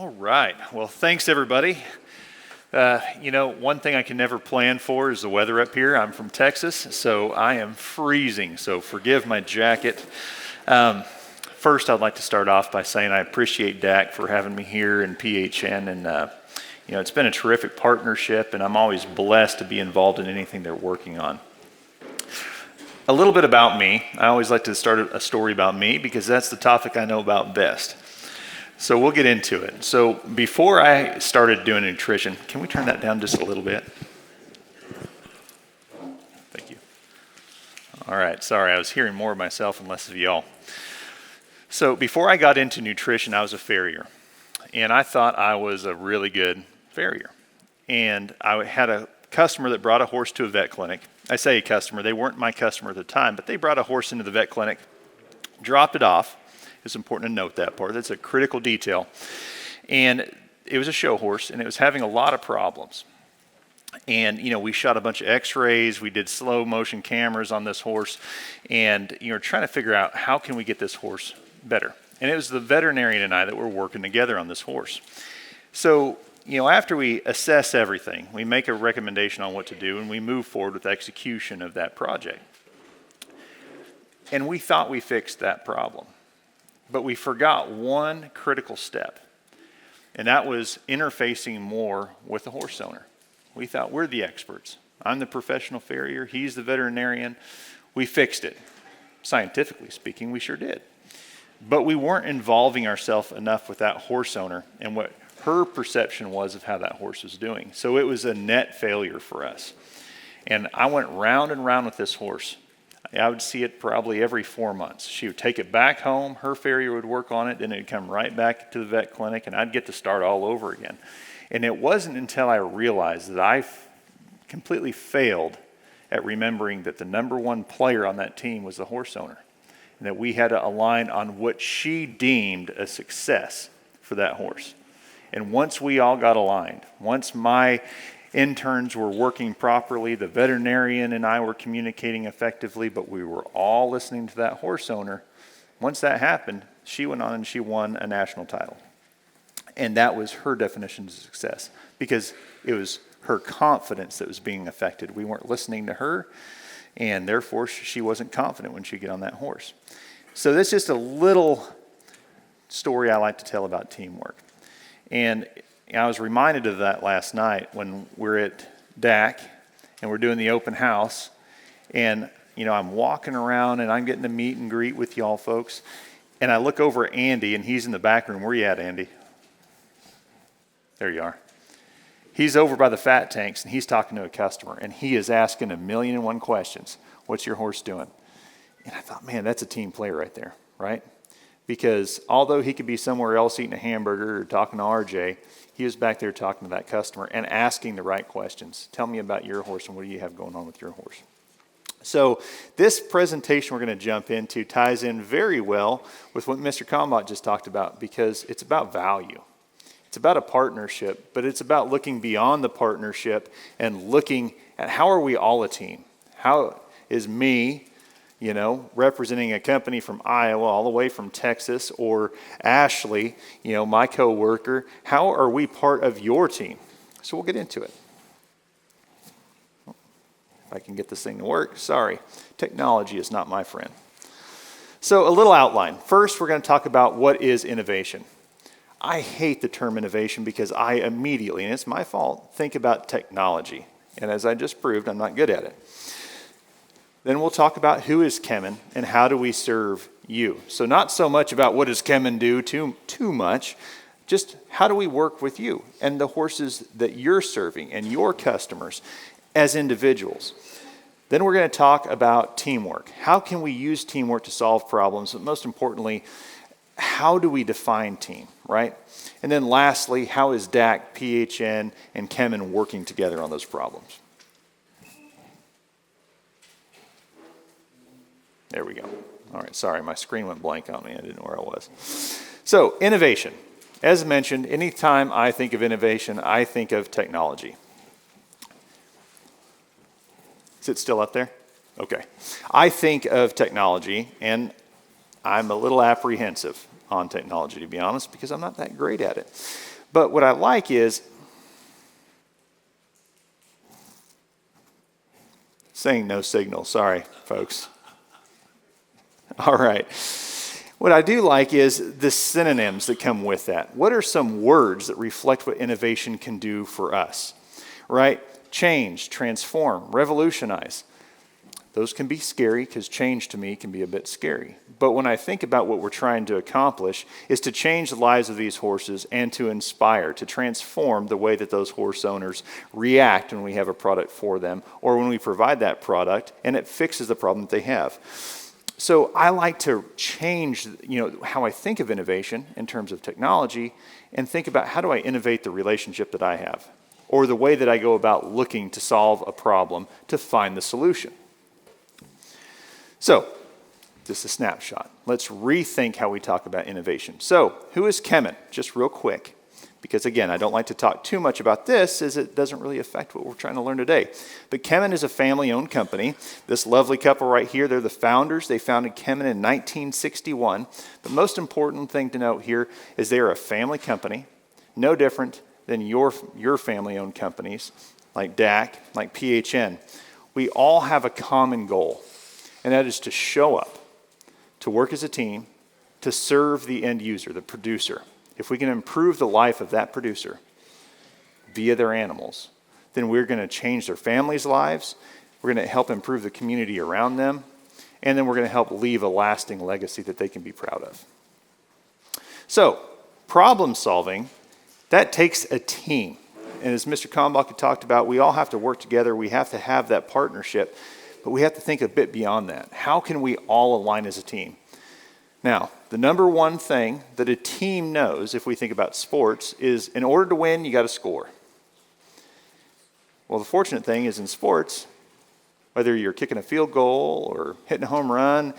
All right. Well, thanks, everybody. One thing I can never plan for is the weather up here. I'm from Texas, so I am freezing, so forgive my jacket. First, I'd like to start off by saying I appreciate Dak for having me here in PHN, and it's been a terrific partnership, and I'm always blessed to be involved in anything they're working on. A little bit about me. I always like to start a story about me because that's the topic I know about best. So we'll get into it. So before I started doing nutrition, can we turn that down just a little bit? Thank you. All right, sorry, I was hearing more of myself and less of y'all. So before I got into nutrition, I was a farrier. And I thought I was a really good farrier. And I had a customer that brought a horse to a vet clinic. I say a customer, they weren't my customer at the time, but they brought a horse into the vet clinic, dropped it off. It's important to note that part. That's a critical detail. And it was a show horse, and it was having a lot of problems. And, we shot a bunch of x-rays. We did slow motion cameras on this horse. And, trying to figure out how can we get this horse better. And it was the veterinarian and I that were working together on this horse. So, after we assess everything, we make a recommendation on what to do, and we move forward with execution of that project. And we thought we fixed that problem. But we forgot one critical step, and that was interfacing more with the horse owner. We thought we're the experts. I'm the professional farrier. He's the veterinarian. We fixed it. Scientifically speaking, we sure did. But we weren't involving ourselves enough with that horse owner and what her perception was of how that horse was doing. So it was a net failure for us. And I went round and round with this horse. I would see it probably every 4 months. She would take it back home, her farrier would work on it, then it would come right back to the vet clinic, and I'd get to start all over again. And it wasn't until I realized that I completely failed at remembering that the number one player on that team was the horse owner, and that we had to align on what she deemed a success for that horse. And once we all got aligned, once my interns were working properly, the veterinarian and I were communicating effectively, but we were all listening to that horse owner. Once that happened, she went on and she won a national title. And that was her definition of success, because it was her confidence that was being affected. We weren't listening to her, and therefore she wasn't confident when she got on that horse. So that's just a little story I like to tell about teamwork. And I was reminded of that last night when we're at DAC and we're doing the open house, and I'm walking around and I'm getting to meet and greet with y'all folks, and I look over at Andy, and he's in the back room. Where you at, Andy? There you are. He's over by the fat tanks, and he's talking to a customer, and he is asking 1,000,001 questions. What's your horse doing? And I thought, man, that's a team player right there, right? Because although he could be somewhere else eating a hamburger or talking to RJ, he was back there talking to that customer and asking the right questions. Tell me about your horse and what do you have going on with your horse? So this presentation we're going to jump into ties in very well with what Mr. Kalmbach just talked about, because it's about value. It's about a partnership, but it's about looking beyond the partnership and looking at how are we all a team? How is me, representing a company from Iowa all the way from Texas, or Ashley, my coworker, how are we part of your team? So we'll get into it. If I can get this thing to work. Sorry, technology is not my friend. So a little outline. First, we're going to talk about what is innovation. I hate the term innovation because I immediately, and it's my fault, think about technology. And as I just proved, I'm not good at it. Then we'll talk about who is Kemin and how do we serve you. So not so much about what does Kemin do too much, just how do we work with you and the horses that you're serving and your customers as individuals. Then we're going to talk about teamwork. How can we use teamwork to solve problems? But most importantly, how do we define team, right? And then lastly, how is DAC, PHN, and Kemin working together on those problems? There we go. All right, sorry, my screen went blank on me. I didn't know where I was. So, innovation. As mentioned, anytime I think of innovation, I think of technology. Is it still up there? Okay. I think of technology, and I'm a little apprehensive on technology, to be honest, because I'm not that great at it. But what I like is saying no signal. Sorry, folks. All right. What I do like is the synonyms that come with that. What are some words that reflect what innovation can do for us, right? Change, transform, revolutionize. Those can be scary because change to me can be a bit scary. But when I think about what we're trying to accomplish is to change the lives of these horses and to inspire, to transform the way that those horse owners react when we have a product for them or when we provide that product and it fixes the problem that they have. So I like to change, how I think of innovation in terms of technology and think about how do I innovate the relationship that I have or the way that I go about looking to solve a problem to find the solution. So, just a snapshot. Let's rethink how we talk about innovation. So, who is Kemin? Just real quick, because again, I don't like to talk too much about this as it doesn't really affect what we're trying to learn today. But Kemin is a family-owned company. This lovely couple right here, they're the founders. They founded Kemin in 1961. The most important thing to note here is they are a family company, no different than your family-owned companies, like DAC, like PHN. We all have a common goal. And that is to show up, to work as a team, to serve the end user, the producer. If we can improve the life of that producer via their animals, then we're going to change their families' lives, we're going to help improve the community around them, and then we're going to help leave a lasting legacy that they can be proud of. So, problem solving, that takes a team. And as Mr. Kalmbach had talked about, we all have to work together, we have to have that partnership. But we have to think a bit beyond that. How can we all align as a team? Now, the number one thing that a team knows, if we think about sports, is in order to win, you got to score. Well, the fortunate thing is in sports, whether you're kicking a field goal or hitting a home run,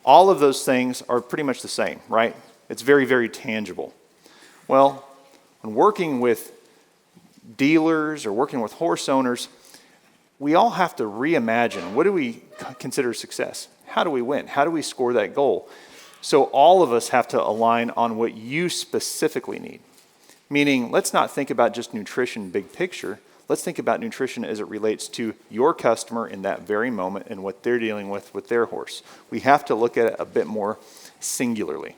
all of those things are pretty much the same, right? It's very, very tangible. Well, when working with dealers or working with horse owners, we all have to reimagine, what do we consider success? How do we win? How do we score that goal? So all of us have to align on what you specifically need. Meaning, let's not think about just nutrition big picture. Let's think about nutrition as it relates to your customer in that very moment and what they're dealing with their horse. We have to look at it a bit more singularly.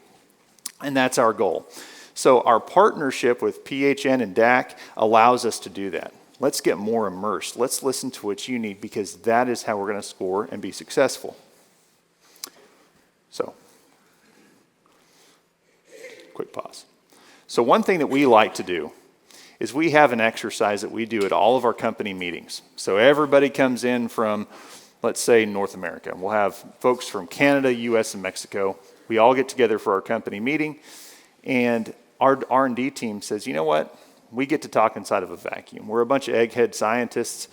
And that's our goal. So our partnership with PHN and DAC allows us to do that. Let's get more immersed. Let's listen to what you need because that is how we're going to score and be successful. So, quick pause. So one thing that we like to do is we have an exercise that we do at all of our company meetings. So everybody comes in from, let's say, North America. We'll have folks from Canada, US, and Mexico. We all get together for our company meeting, and our R&D team says, you know what? We get to talk inside of a vacuum. We're a bunch of egghead scientists.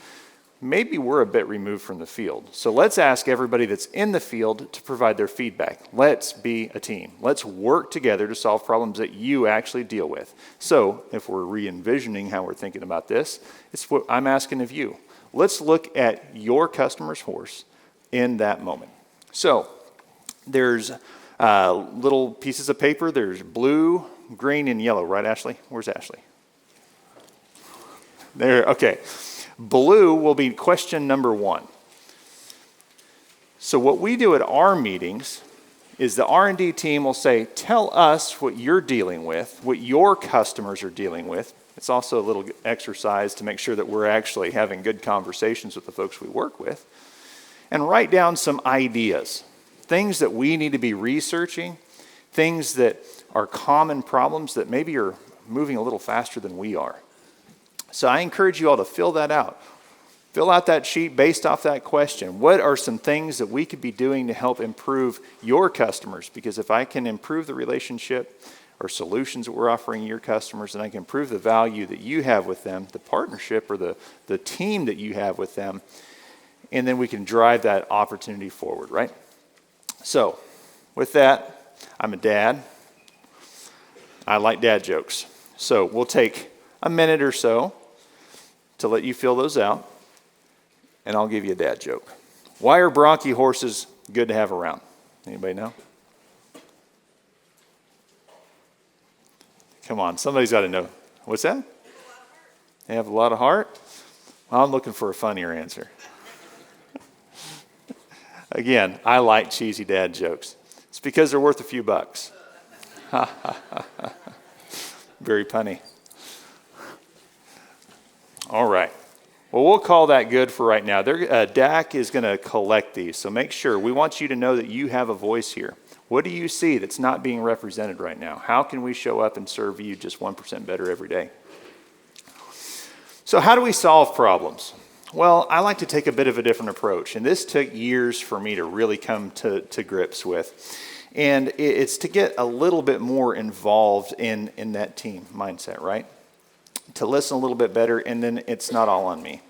Maybe we're a bit removed from the field. So let's ask everybody that's in the field to provide their feedback. Let's be a team. Let's work together to solve problems that you actually deal with. So if we're re-envisioning how we're thinking about this, it's what I'm asking of you. Let's look at your customer's horse in that moment. So there's little pieces of paper. There's blue, green, and yellow. Right, Ashley? Where's Ashley? There, okay. Blue will be question number 1. So what we do at our meetings is the R&D team will say, tell us what you're dealing with, what your customers are dealing with. It's also a little exercise to make sure that we're actually having good conversations with the folks we work with. And write down some ideas, things that we need to be researching, things that are common problems that maybe are moving a little faster than we are. So I encourage you all to fill that out. Fill out that sheet based off that question. What are some things that we could be doing to help improve your customers? Because if I can improve the relationship or solutions that we're offering your customers, and I can improve the value that you have with them, the partnership or the team that you have with them, and then we can drive that opportunity forward, right? So with that, I'm a dad. I like dad jokes. So we'll take a minute or so to let you fill those out, and I'll give you a dad joke. Why are bronchi horses good to have around? Anybody know? Come on, somebody's got to know. What's that? They have a lot of heart? Well, I'm looking for a funnier answer. Again, I like cheesy dad jokes. It's because they're worth a few bucks. Very punny. All right. Well, we'll call that good for right now. DAC is going to collect these, so make sure. We want you to know that you have a voice here. What do you see that's not being represented right now? How can we show up and serve you just 1% better every day? So how do we solve problems? Well, I like to take a bit of a different approach, and this took years for me to really come to grips with. And it's to get a little bit more involved in that team mindset, right? To listen a little bit better, and then it's not all on me.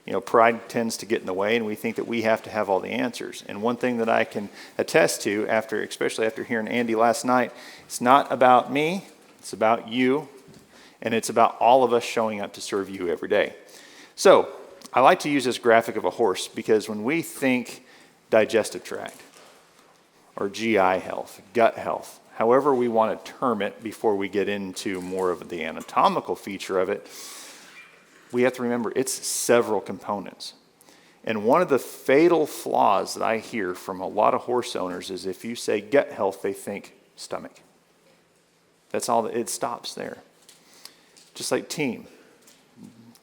You know, pride tends to get in the way, and we think that we have to have all the answers. And one thing that I can attest to, especially after hearing Andy last night, it's not about me, it's about you, and it's about all of us showing up to serve you every day. So, I like to use this graphic of a horse because when we think digestive tract, or GI health, gut health, however we want to term it before we get into more of the anatomical feature of it, we have to remember it's several components. And one of the fatal flaws that I hear from a lot of horse owners is if you say gut health, they think stomach. That's all, it stops there. Just like team.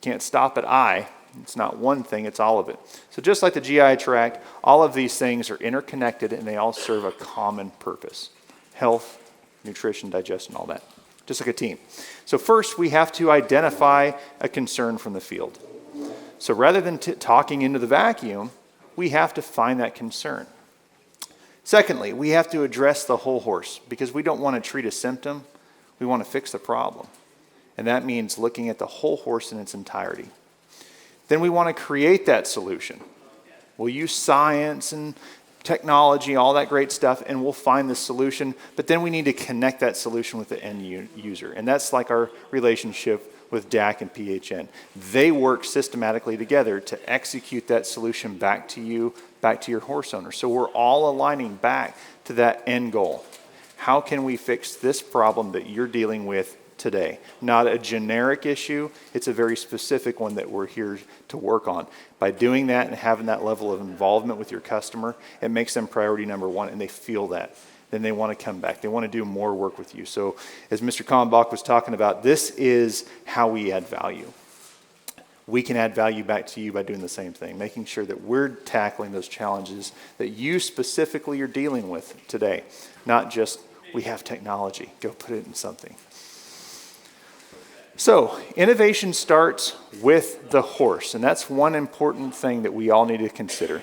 Can't stop at I. It's not one thing, it's all of it. So just like the GI tract, all of these things are interconnected and they all serve a common purpose. Health, nutrition, digestion, all that. Just like a team. So first, we have to identify a concern from the field. So rather than talking into the vacuum, we have to find that concern. Secondly, we have to address the whole horse because we don't want to treat a symptom, we want to fix the problem. And that means looking at the whole horse in its entirety. Then we want to create that solution. We'll use science and technology, all that great stuff, and we'll find the solution. But then we need to connect that solution with the end user. And that's like our relationship with DAC and PHN. They work systematically together to execute that solution back to you, back to your horse owner. So we're all aligning back to that end goal. How can we fix this problem that you're dealing with today? Not a generic issue, it's a very specific one that we're here to work on. By doing that and having that level of involvement with your customer, it makes them priority number one and they feel that. Then they want to come back. They want to do more work with you. So as Mr. Kalmbach was talking about, this is how we add value. We can add value back to you by doing the same thing, making sure that we're tackling those challenges that you specifically are dealing with today. Not just, we have technology, go put it in something. So, innovation starts with the horse, and that's one important thing that we all need to consider.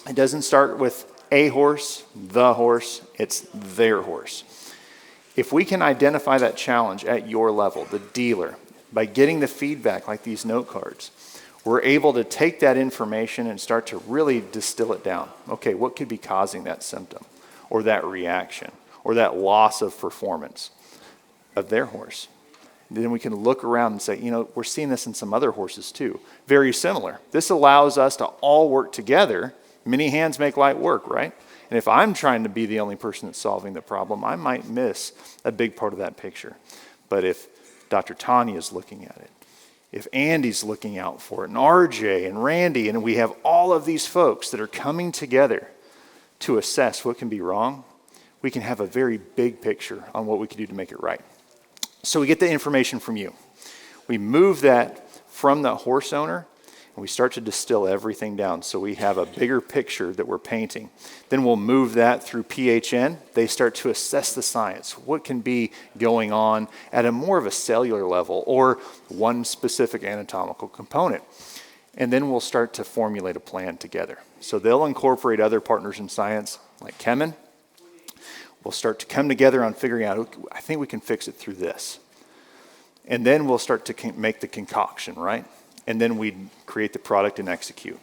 It doesn't start with a horse, the horse, it's their horse. If we can identify that challenge at your level, the dealer, by getting the feedback like these note cards, we're able to take that information and start to really distill it down. Okay, what could be causing that symptom, or that reaction, or that loss of performance of their horse? Then we can look around and say, you know, we're seeing this in some other horses too. Very similar. This allows us to all work together. Many hands make light work, right? And if I'm trying to be the only person that's solving the problem, I might miss a big part of that picture. But if Dr. Tanya is looking at it, if Andy's looking out for it, and RJ and Randy, and we have all of these folks that are coming together to assess what can be wrong, we can have a very big picture on what we can do to make it right. So we get the information from you. We move that from the horse owner, and we start to distill everything down so we have a bigger picture that we're painting. Then we'll move that through PHN. They start to assess the science. What can be going on at a more of a cellular level or one specific anatomical component. And then we'll start to formulate a plan together. So they'll incorporate other partners in science like Kemin. We'll start to come together on figuring out, I think we can fix it through this. And then we'll start to make the concoction, right? And then we create the product and execute.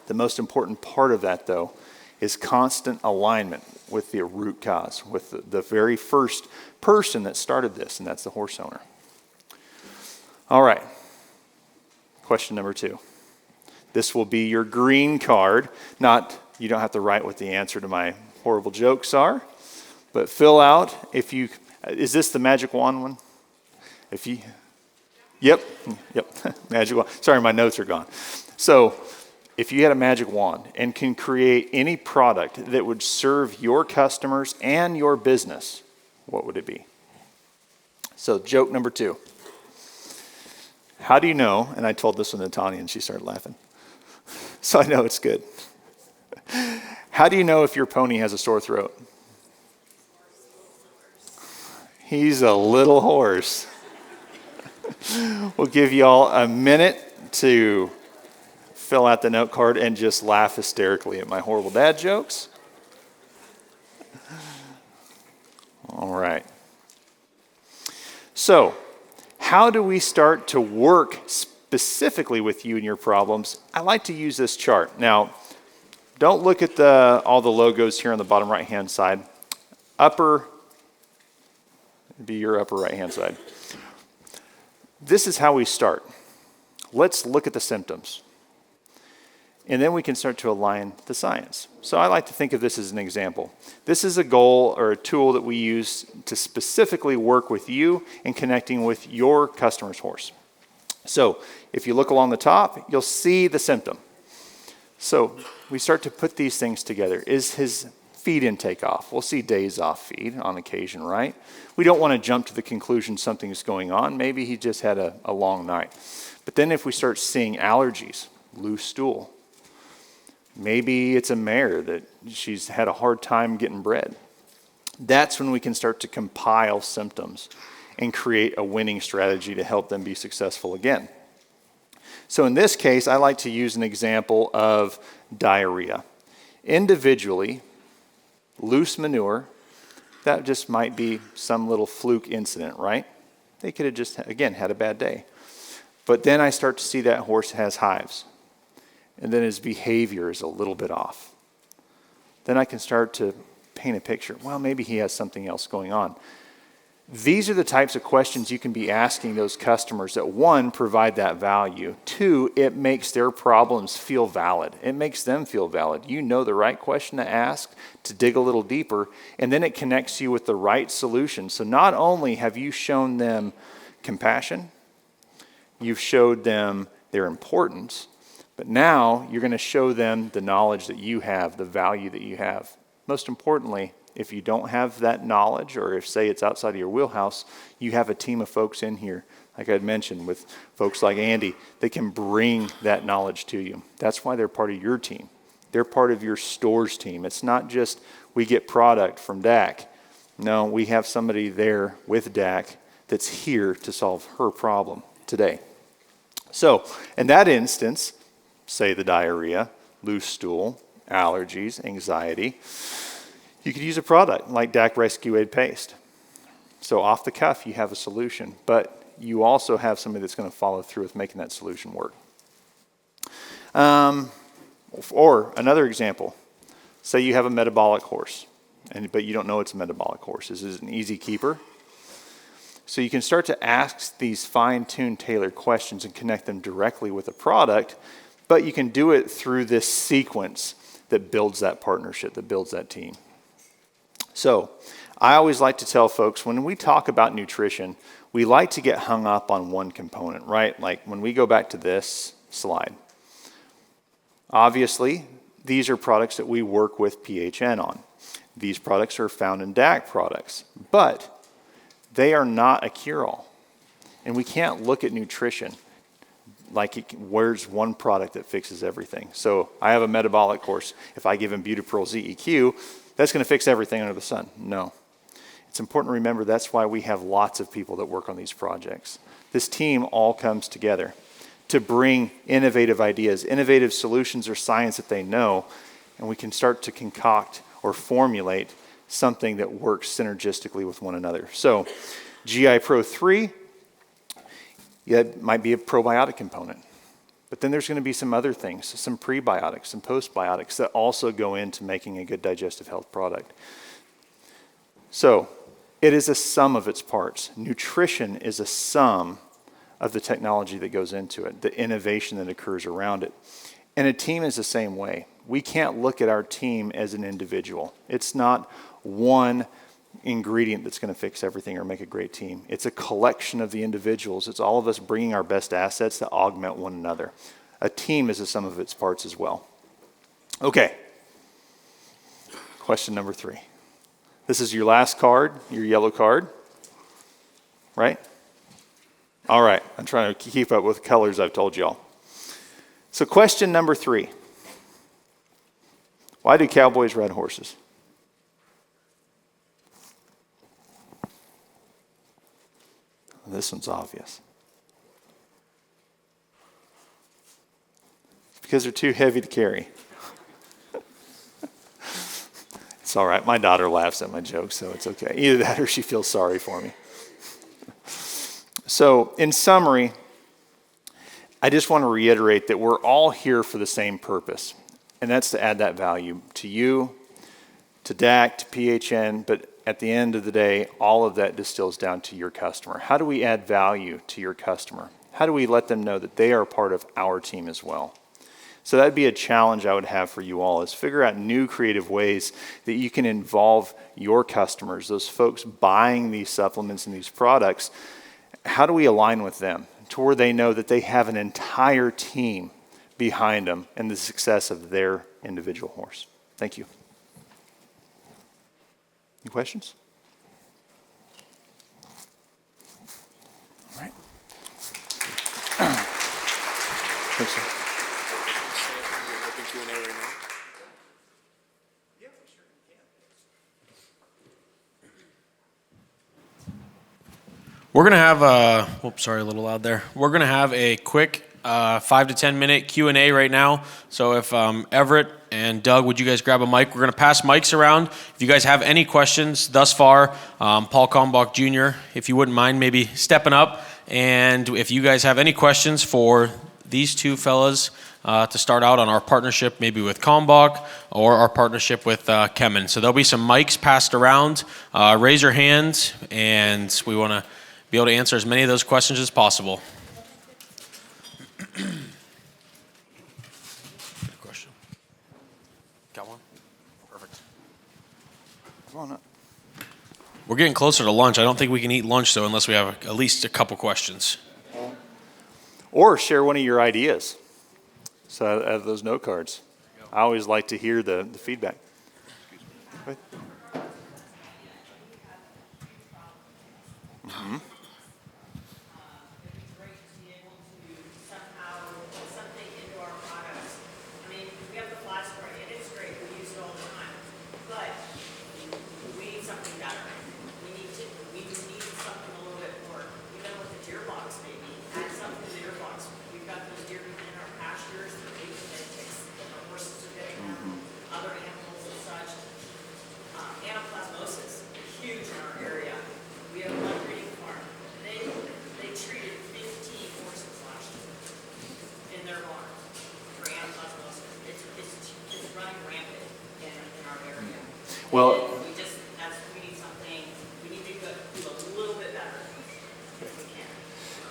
The most important part of that, though, is constant alignment with the root cause, with the very first person that started this, and that's the horse owner. All right. Question number 2. This will be your green card. You don't have to write what the answer to my horrible jokes are, but fill out, if you Is this the magic wand one? Yep, magic wand. Sorry, my notes are gone. So if you had a magic wand and can create any product that would serve your customers and your business, what would it be? So joke number 2. How do you know, and I told this one to Tanya and she started laughing, so I know it's good. How do you know if your pony has a sore throat? He's a little hoarse. We'll give you all a minute to fill out the note card and just laugh hysterically at my horrible dad jokes. All right. So, how do we start to work specifically with you and your problems? I like to use this chart. Now, don't look at all the logos here on the bottom right-hand side. It'd be your upper right-hand side. This is how we start. Let's look at the symptoms. And then we can start to align the science. So I like to think of this as an example. This is a goal or a tool that we use to specifically work with you in connecting with your customer's horse. So if you look along the top, you'll see the symptom. So we start to put these things together. Is his feed intake off? We'll see days off feed on occasion, right? We don't want to jump to the conclusion something's going on. Maybe he just had a long night. But then if we start seeing allergies, loose stool, maybe it's a mare that she's had a hard time getting bred. That's when we can start to compile symptoms and create a winning strategy to help them be successful again. So in this case, I like to use an example of diarrhea. Individually, loose manure, that just might be some little fluke incident, right? They could have just, again, had a bad day. But then I start to see that horse has hives. And then his behavior is a little bit off. Then I can start to paint a picture. Well, maybe he has something else going on. These are the types of questions you can be asking those customers that, 1, provide that value. 2, it makes their problems feel valid. It makes them feel valid. You know the right question to ask, to dig a little deeper, and then it connects you with the right solution. So not only have you shown them compassion, you've showed them their importance, but now you're going to show them the knowledge that you have, the value that you have. Most importantly, if you don't have that knowledge, or if, say, it's outside of your wheelhouse, you have a team of folks in here, like I'd mentioned, with folks like Andy, that can bring that knowledge to you. That's why they're part of your team. They're part of your stores team. It's not just we get product from DAC. No, we have somebody there with DAC that's here to solve her problem today. So, in that instance, say the diarrhea, loose stool, allergies, anxiety, you could use a product like DAC Rescue Aid Paste. So off the cuff, you have a solution, but you also have somebody that's going to follow through with making that solution work. Or another example, say you have a metabolic horse, but you don't know it's a metabolic horse. This is an easy keeper. So you can start to ask these fine-tuned, tailored questions and connect them directly with a product, but you can do it through this sequence that builds that partnership, that builds that team. So I always like to tell folks, when we talk about nutrition, we like to get hung up on one component, right? Like when we go back to this slide. Obviously, these are products that we work with PHN on. These products are found in DAC products, but they are not a cure-all. And we can't look at nutrition like where's one product that fixes everything. So I have a metabolic horse. If I give him Butaprol ZEQ, that's going to fix everything under the sun. No. It's important to remember that's why we have lots of people that work on these projects. This team all comes together to bring innovative ideas, innovative solutions or science that they know, and we can start to concoct or formulate something that works synergistically with one another. So GI Pro 3, yeah, it might be a probiotic component. But then there's going to be some other things, some prebiotics, some postbiotics that also go into making a good digestive health product. So it is a sum of its parts. Nutrition is a sum of the technology that goes into it, the innovation that occurs around it. And a team is the same way. We can't look at our team as an individual. It's not one ingredient that's going to fix everything or make a great team. It's a collection of the individuals. It's all of us bringing our best assets to augment one another. A team is the sum of its parts as well. Okay. Question number 3. This is your last card, your yellow card, right? All right. I'm trying to keep up with the colors I've told y'all. So question number 3. Why do cowboys ride horses? This one's obvious. It's because they're too heavy to carry. It's all right. My daughter laughs at my jokes, so it's okay. Either that or she feels sorry for me. So, in summary, I just want to reiterate that we're all here for the same purpose, and that's to add that value to you, to DAC, to PHN, but at the end of the day, all of that distills down to your customer. How do we add value to your customer? How do we let them know that they are part of our team as well? So that'd be a challenge I would have for you all, is figure out new creative ways that you can involve your customers, those folks buying these supplements and these products. How do we align with them to where they know that they have an entire team behind them and the success of their individual horse? Thank you. Any questions? All right. Thanks, sir. We're going to have a, sorry, a little loud there. We're going to have a quick 5 to 10 minute Q&A right now. So if Everett and Doug, would you guys grab a mic? We're going to pass mics around. If you guys have any questions thus far, Paul Kalmbach Jr., if you wouldn't mind maybe stepping up. And if you guys have any questions for these two fellas to start out on our partnership, maybe with Kalmbach or our partnership with Kemin. So there'll be some mics passed around. Raise your hand, and we want to be able to answer as many of those questions as possible. Question? Got one? Perfect. Come on up. We're getting closer to lunch. I don't think we can eat lunch, though, unless we have at least a couple questions. Or share one of your ideas. So out of those note cards. I always like to hear the feedback. Mm-hmm. Well,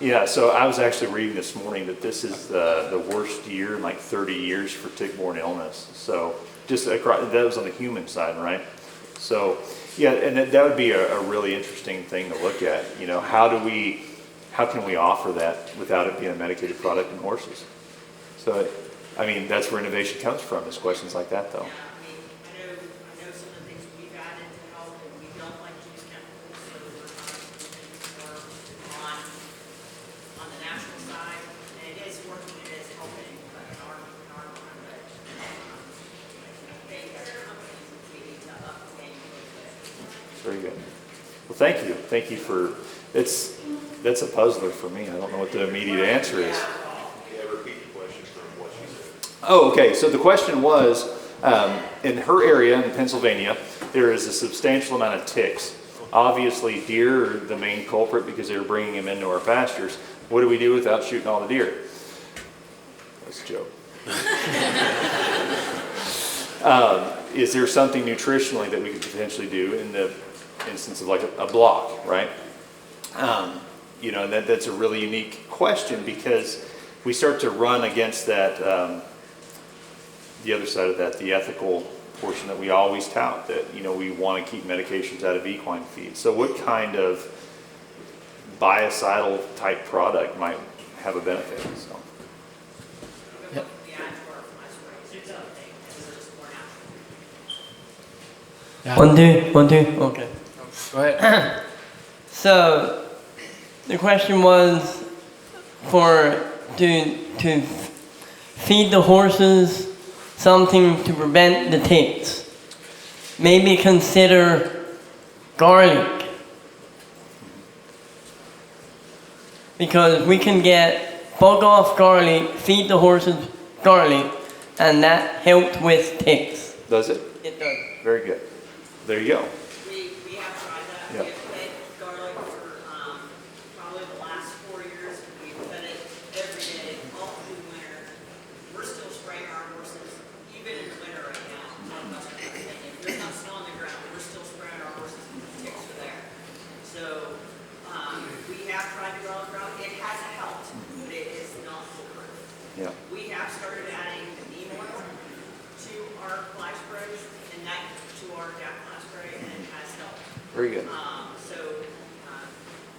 yeah, so I was actually reading this morning that this is the worst year in like 30 years for tick-borne illness. So just across, that was on the human side, right? So yeah, and that would be a really interesting thing to look at. You know, how can we offer that without it being a medicated product in horses? So, I mean, that's where innovation comes from, is questions like that, though. Very good. Well, thank you. Thank you for, that's a puzzler for me. I don't know what the immediate answer is. Yeah, repeat the question from what she said. Oh, okay. So the question was, in her area in Pennsylvania, there is a substantial amount of ticks. Obviously, deer are the main culprit because they're bringing them into our pastures. What do we do without shooting all the deer? That's a joke. Is there something nutritionally that we could potentially do in the instance of like a block, right? You know, that's a really unique question, because we start to run against that, the other side of that, the ethical portion that we always tout, that, we want to keep medications out of equine feed. So what kind of biocidal type product might have a benefit? So. Yeah. 1, 2, 1, 2. Okay. Go ahead. So the question was to feed the horses something to prevent the ticks. Maybe consider garlic. Because we can get bug off garlic, feed the horses garlic, and that helps with ticks. Does it? It does. Very good. There you go. We have tried that. Yep. We have fed garlic for probably the last 4 years. We've fed it every day, all through the winter. We're still spraying our horses, even in the winter right now. If there's not snow on the ground, we're still spraying our horses because the ticks are there. So we have tried the garlic route. It has helped, but it is not foolproof. Yeah. We have started adding neem oil to our fly sprays and that to our DAC fly spray, and it has helped. Very good.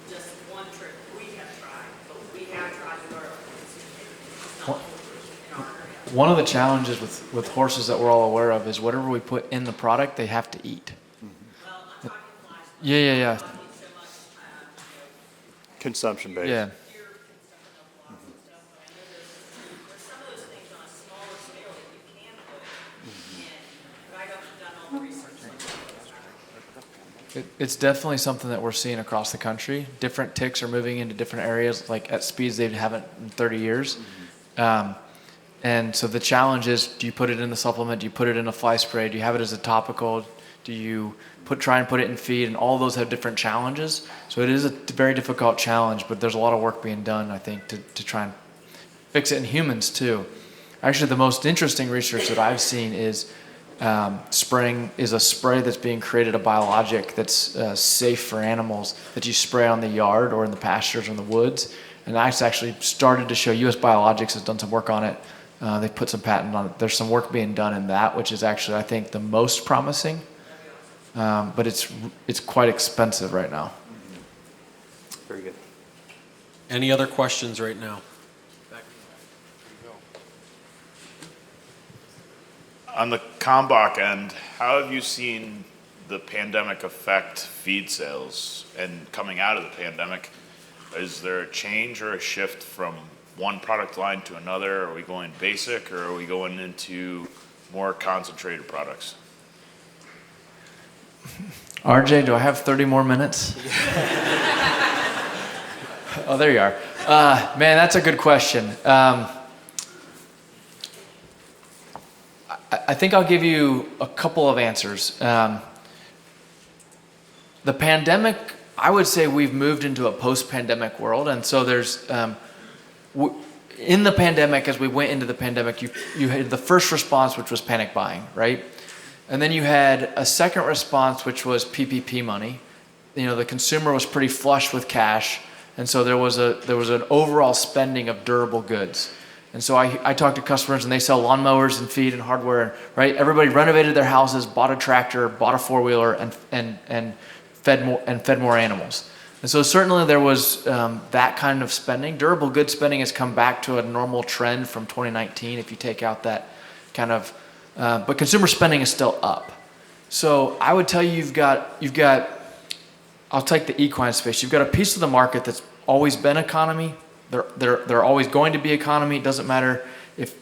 Just one trick we have tried, but we have tried the garlic. It's not foolproof in our area. One of the challenges with horses that we're all aware of is whatever we put in the product, they have to eat. Well, I'm talking fly spray. Yeah. Not so much, Consumption based. Yeah. pure consumption of lots of stuff, but I know there's some of those things on a smaller scale that you can put in, but I haven't done all the research. It's definitely something that we're seeing across the country. Different ticks are moving into different areas, like at speeds they haven't in 30 years. And so the challenge is, do you put it in the supplement? Do you put it in a fly spray? Do you have it as a topical? Do you try and put it in feed? And all those have different challenges. So it is a very difficult challenge, but there's a lot of work being done, I think, to try and fix it in humans too. Actually, the most interesting research that I've seen is spraying is a spray that's being created, a biologic that's safe for animals that you spray on the yard or in the pastures or in the woods. And that's actually started to show, US Biologics has done some work on it. They put some patent on it. There's some work being done in that, which is actually, I think, the most promising. But it's quite expensive right now. Very good. Any other questions right now? On the Kalmbach end, how have you seen the pandemic affect feed sales? And coming out of the pandemic, is there a change or a shift from one product line to another? Are we going basic, or are we going into more concentrated products? RJ, do I have 30 more minutes? Oh, there you are. Man, that's a good question. I think I'll give you a couple of answers. The pandemic, I would say we've moved into a post-pandemic world, and so there's in the pandemic, as we went into the pandemic, you had the first response, which was panic buying, right? And then you had a second response, which was PPP money. The consumer was pretty flush with cash, and so there was an overall spending of durable goods. And so I talk to customers, and they sell lawnmowers and feed and hardware, right? Everybody renovated their houses, bought a tractor, bought a four-wheeler, and fed more animals. And so certainly there was that kind of spending. Durable goods spending has come back to a normal trend from 2019 if you take out that kind of, but consumer spending is still up. So I would tell you you've got, I'll take the equine space. You've got a piece of the market that's always been economy. They're always going to be economy. It doesn't matter if,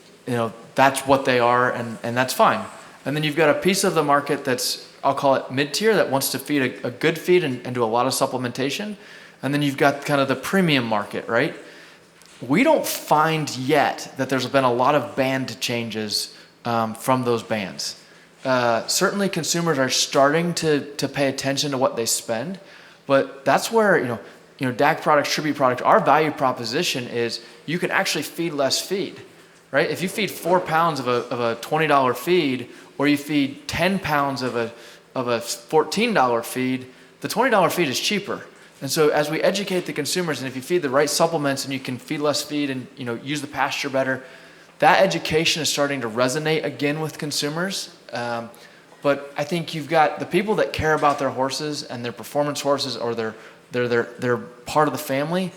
that's what they are, and that's fine. And then you've got a piece of the market that's, I'll call it mid-tier, that wants to feed a good feed and do a lot of supplementation. And then you've got kind of the premium market, right? We don't find yet that there's been a lot of band changes from those bands. Certainly consumers are starting to pay attention to what they spend, but that's where, DAC products, tribute products, our value proposition is you can actually feed less feed, right? If you feed 4 pounds of a $20 feed, or you feed 10 pounds of a $14 feed, the $20 feed is cheaper. And so as we educate the consumers, and if you feed the right supplements and you can feed less feed and use the pasture better, that education is starting to resonate again with consumers. But I think you've got the people that care about their horses and their performance horses, or they're part of the family.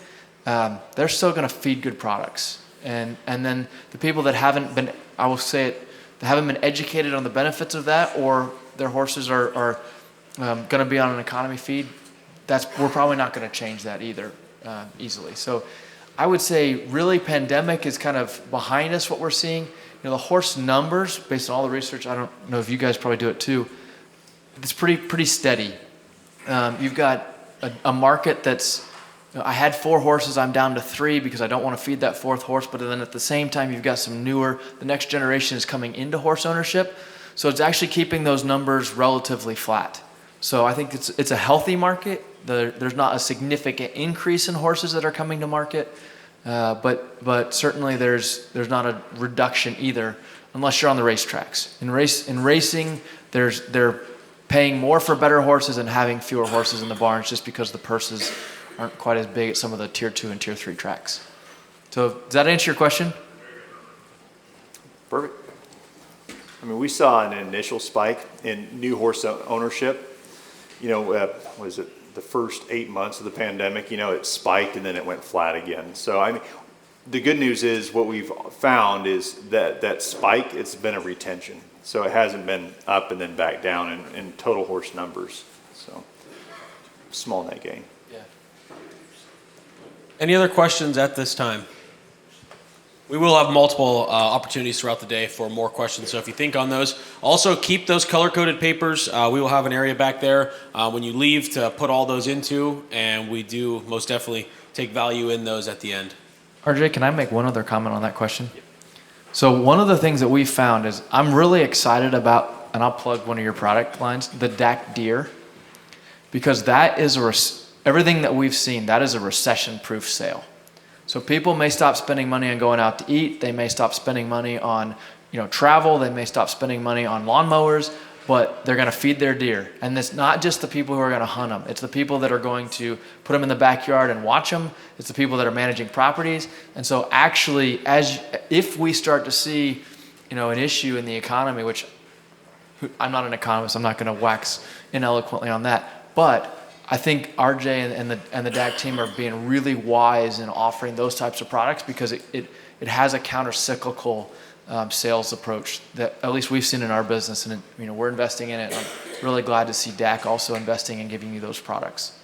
They're still going to feed good products, and then the people that haven't been, I will say it, that haven't been educated on the benefits of that, or their horses are going to be on an economy feed. We're probably not going to change that either easily. So I would say really pandemic is kind of behind us, what we're seeing. You know, the horse numbers, based on all the research, I don't know if you guys probably do it too, it's pretty steady. You've got a market that's, you know, I had 4 horses, I'm down to 3 because I don't want to feed that 4th horse, but then at the same time you've got some newer, the next generation is coming into horse ownership. So it's actually keeping those numbers relatively flat. So I think it's a healthy market. There's not a significant increase in horses that are coming to market, but certainly there's not a reduction either, unless you're on the racetracks. In racing, they're paying more for better horses and having fewer horses in the barns just because the purses aren't quite as big at some of the tier 2 and tier 3 tracks. So does that answer your question? Perfect. I mean, we saw an initial spike in new horse ownership. You know, was it the first 8 months of the pandemic? You know, it spiked and then it went flat again. So, I mean, the good news is what we've found is that spike, it's been a retention. So it hasn't been up and then back down in total horse numbers. So, small net gain. Yeah. Any other questions at this time? We will have multiple opportunities throughout the day for more questions, so if you think on those. Also, keep those color-coded papers. We will have an area back there when you leave to put all those into, and we do most definitely take value in those at the end. RJ, can I make one other comment on that question? Yep. So one of the things that we found is I'm really excited about, and I'll plug one of your product lines, the DAC Deer, because that is everything that we've seen, that is a recession-proof sale. So people may stop spending money on going out to eat. They may stop spending money on, you know, travel. They may stop spending money on lawnmowers, but they're going to feed their deer. And it's not just the people who are going to hunt them. It's the people that are going to put them in the backyard and watch them. It's the people that are managing properties. And so actually, if we start to see, you know, an issue in the economy, which I'm not an economist, I'm not going to wax ineloquently on that, but I think RJ and the DAC team are being really wise in offering those types of products because it has a counter-cyclical sales approach that at least we've seen in our business, and you know, we're investing in it. I'm really glad to see DAC also investing and giving you those products.